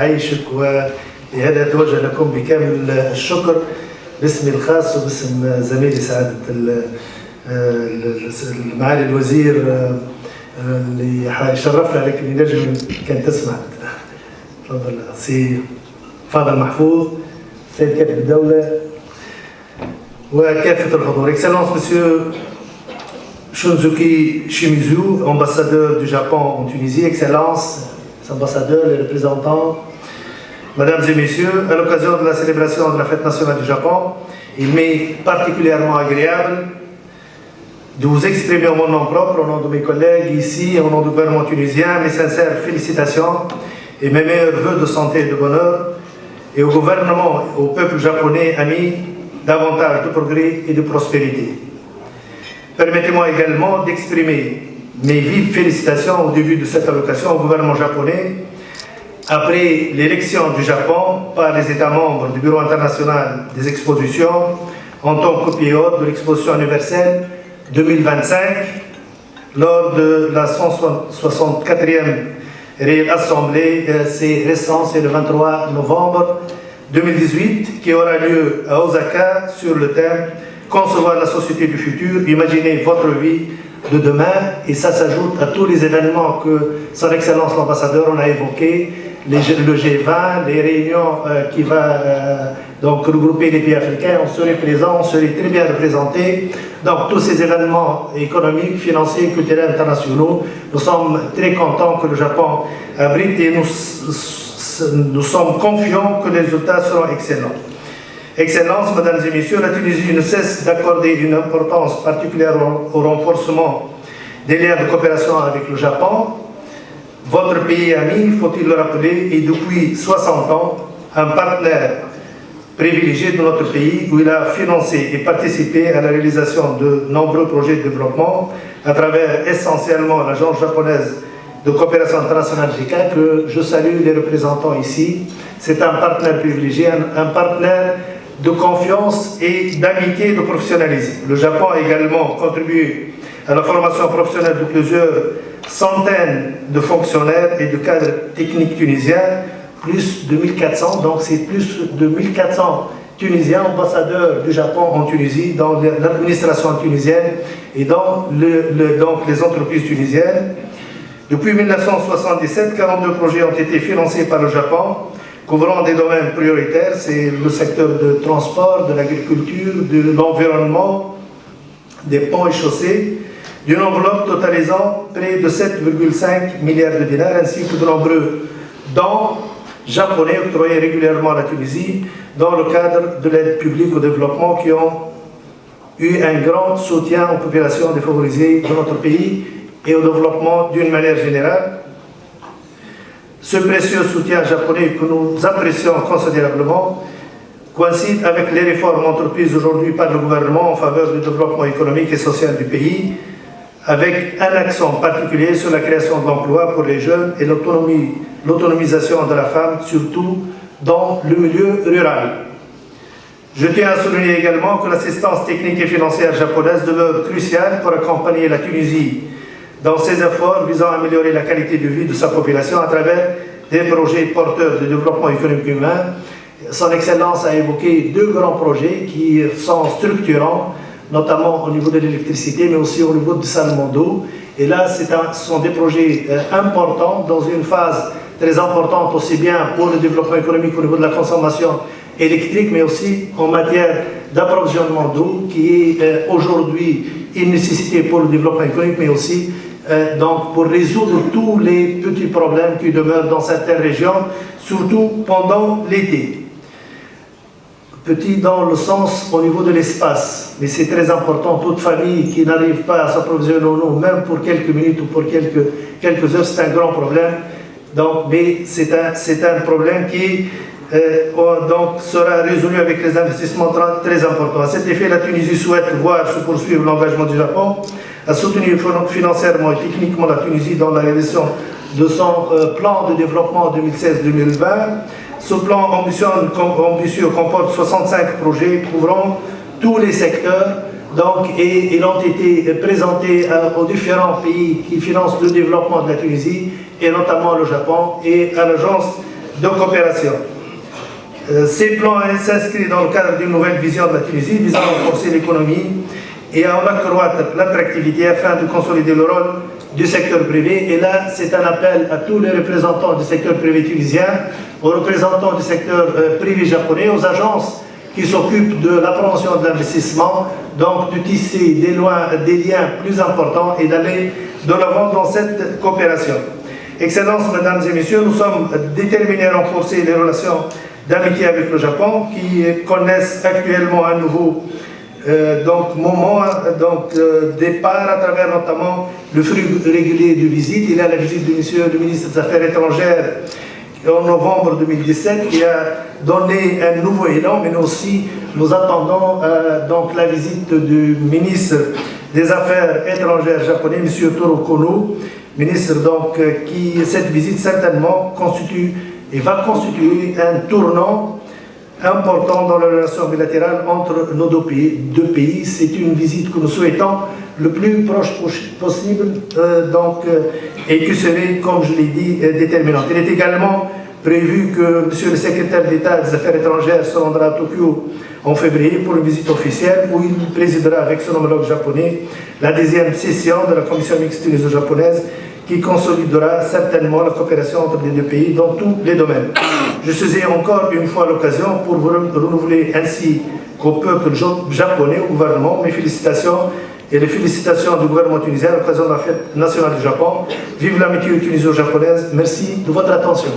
يعيشك، ولهذا أتوجه لكم بكامل الشكر باسمي الخاص وباسم زميلي سعادة معالي الوزير اللي شرفنا عليك اللي نجم كان تسمع. تفضل سي فاضل محفوظ سيد كاتب الدولة وكافة الحضور. Excellence Monsieur Shunzuki Shimizu, ambassadeur du Japon en Tunisie, Excellences, ambassadeurs, les représentants, Mesdames et Messieurs, à l'occasion de la célébration de la fête nationale du Japon, il m'est particulièrement agréable de vous exprimer en mon nom propre, au nom de mes collègues ici et au nom du gouvernement tunisien, mes sincères félicitations et mes meilleurs vœux de santé et de bonheur, et au gouvernement et au peuple japonais ami davantage de progrès et de prospérité. Permettez-moi également d'exprimer mes vives félicitations au début de cette allocation au gouvernement japonais après l'élection du Japon par les États membres du Bureau international des expositions en tant qu'hôte de l'exposition universelle 2025 lors de la 164e réelle assemblée, c'est récent, c'est le 23 novembre 2018 qui aura lieu à Osaka sur le thème Concevoir la société du futur, imaginez votre vie de demain, et ça s'ajoute à tous les événements que son Excellence l'ambassadeur on a évoqués, le G20, les réunions qui va donc regrouper les pays africains, on serait présent, on serait très bien représentés. Donc tous ces événements économiques, financiers, culturels, internationaux, nous sommes très contents que le Japon abrite et nous sommes confiants que les résultats seront excellents. Excellences, Mesdames et Messieurs, la Tunisie ne cesse d'accorder une importance particulière au renforcement des liens de coopération avec le Japon. Votre pays ami, faut-il le rappeler, est depuis 60 ans un partenaire privilégié de notre pays où il a financé et participé à la réalisation de nombreux projets de développement à travers essentiellement l'agence japonaise de coopération internationale JICA que je salue les représentants ici. C'est un partenaire privilégié, un partenaire de confiance et d'amitié et de professionnalisme. Le Japon a également contribué à la formation professionnelle de plusieurs centaines de fonctionnaires et de cadres techniques tunisiens, plus de 1400, donc c'est plus de 1400 Tunisiens, ambassadeurs du Japon en Tunisie, dans l'administration tunisienne et dans donc les entreprises tunisiennes. Depuis 1977, 42 projets ont été financés par le Japon, couvrant des domaines prioritaires, c'est le secteur de transport, de l'agriculture, de l'environnement, des ponts et chaussées, d'une enveloppe totalisant près de 7,5 milliards de dinars, ainsi que de nombreux dons japonais octroyés régulièrement à la Tunisie dans le cadre de l'aide publique au développement qui ont eu un grand soutien aux populations défavorisées de notre pays et au développement d'une manière générale. Ce précieux soutien japonais que nous apprécions considérablement coïncide avec les réformes entreprises aujourd'hui par le gouvernement en faveur du développement économique et social du pays, avec un accent particulier sur la création d'emplois pour les jeunes et l'autonomisation de la femme, surtout dans le milieu rural. Je tiens à souligner également que l'assistance technique et financière japonaise demeure cruciale pour accompagner la Tunisie dans ses efforts visant à améliorer la qualité de vie de sa population à travers des projets porteurs de développement économique humain. Son Excellence a évoqué deux grands projets qui sont structurants, notamment au niveau de l'électricité, mais aussi au niveau du salement d'eau. Et là, ce sont des projets importants dans une phase très importante, aussi bien pour le développement économique au niveau de la consommation électrique, mais aussi en matière d'approvisionnement d'eau, qui est aujourd'hui une nécessité pour le développement économique, mais aussi donc pour résoudre tous les petits problèmes qui demeurent dans certaines régions, surtout pendant l'été. Petit dans le sens au niveau de l'espace, mais c'est très important, toute famille qui n'arrive pas à s'approvisionner en eau, même pour quelques minutes ou pour quelques heures, c'est un grand problème. Donc, mais c'est un problème qui donc sera résolu avec les investissements très importants. À cet effet, la Tunisie souhaite voir se poursuivre l'engagement du Japon à soutenir financièrement et techniquement la Tunisie dans la réalisation de son plan de développement 2016-2020. Ce plan ambitieux comporte 65 projets couvrant tous les secteurs, donc, et ils ont été présentés aux différents pays qui financent le développement de la Tunisie, et notamment le Japon, et à l'agence de coopération. Ces plans s'inscrivent dans le cadre d'une nouvelle vision de la Tunisie visant à renforcer l'économie et à en accroître l'attractivité afin de consolider le rôle du secteur privé. Et là, c'est un appel à tous les représentants du secteur privé tunisien, aux représentants du secteur privé japonais, aux agences qui s'occupent de la promotion de l'investissement, donc de tisser des liens plus importants et d'aller de l'avant dans cette coopération. Excellences, Mesdames et Messieurs, nous sommes déterminés à renforcer les relations d'amitié avec le Japon qui connaissent actuellement un nouveau moment départ à travers notamment le flux régulier de visites. Il y a la visite de Monsieur le ministre des Affaires étrangères en novembre 2017 qui a donné un nouveau élan, mais nous aussi nous attendons donc la visite du ministre des Affaires étrangères japonais, M. Taro Kono, ministre qui cette visite certainement constitue et va constituer un tournant important dans la relation bilatérale entre nos deux pays. C'est une visite que nous souhaitons le plus proche possible et qui serait, comme je l'ai dit, déterminante. Il est également prévu que M. le secrétaire d'État des Affaires étrangères se rendra à Tokyo en février pour une visite officielle où il présidera avec son homologue japonais la 10e session de la Commission mixte tuniso-japonaise qui consolidera certainement la coopération entre les deux pays dans tous les domaines. Je saisis encore une fois l'occasion pour vous renouveler ainsi qu'au peuple japonais, au gouvernement, mes félicitations et les félicitations du gouvernement tunisien à l'occasion de la fête nationale du Japon. Vive l'amitié tuniso-japonaise. Merci de votre attention.